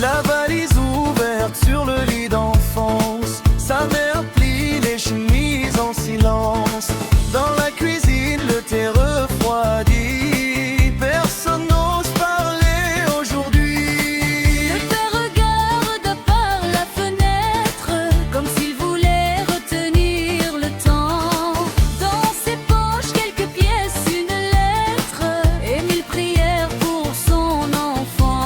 La valise ouverte sur le lit d'enfance, sa mère plie les chemises en silence. Dans la cuisine, le thé refroidi, personne n'ose parler aujourd'hui. Le père regarde par la fenêtre, comme s'il voulait retenir le temps. Dans ses poches, quelques pièces, une lettre et 1000 prières pour son enfant.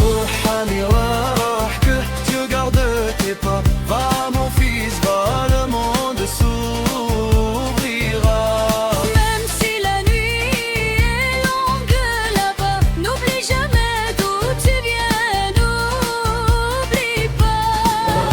Rouhani roh, que Dieu garde tes pas. Va mon fils, va, le monde s'ouvrira. Même si la nuit est longue là-bas, n'oublie jamais d'où tu viens, n'oublie pas.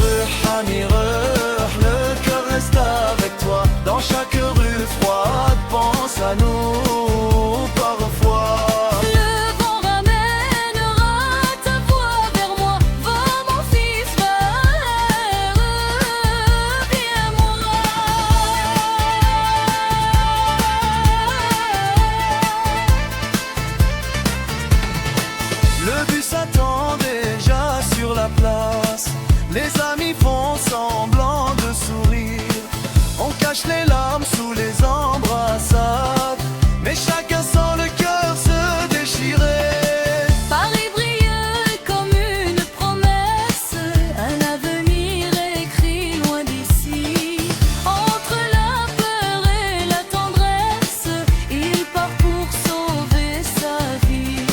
Rouhani roh, le cœur reste avec toi. Dans chaque rue froide, pense à nous parfois. Le vent ramènera ta voix vers moi. Va mon fils, va, reviens-moi. Le bus attend déjà sur la place. Les amis font semblant de sourire. On cache les larmes sous les embrassades, mais chacun sent le cœur se déchirer. Paris brille comme une promesse, un avenir écrit loin d'ici. Entre la peur et la tendresse, il part pour sauver sa vie.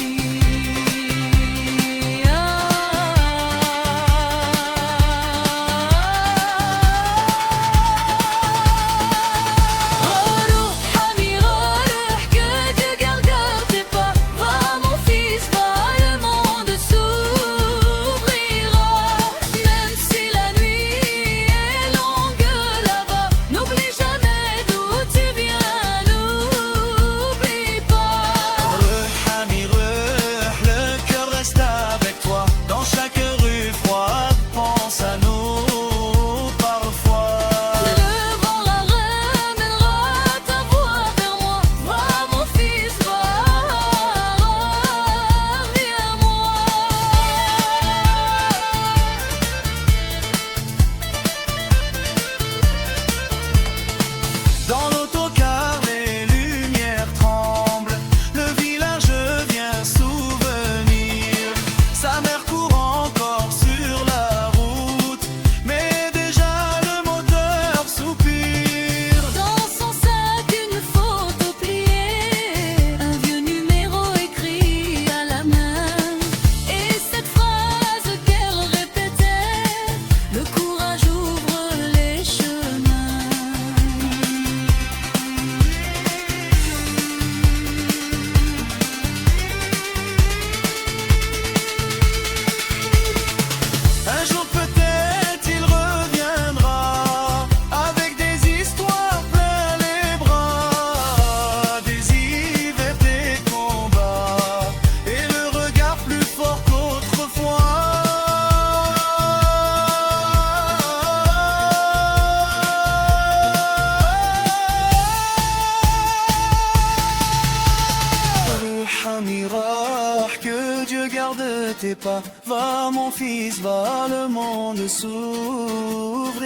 tes pas. Va mon fils, va, le monde s'ouvrira.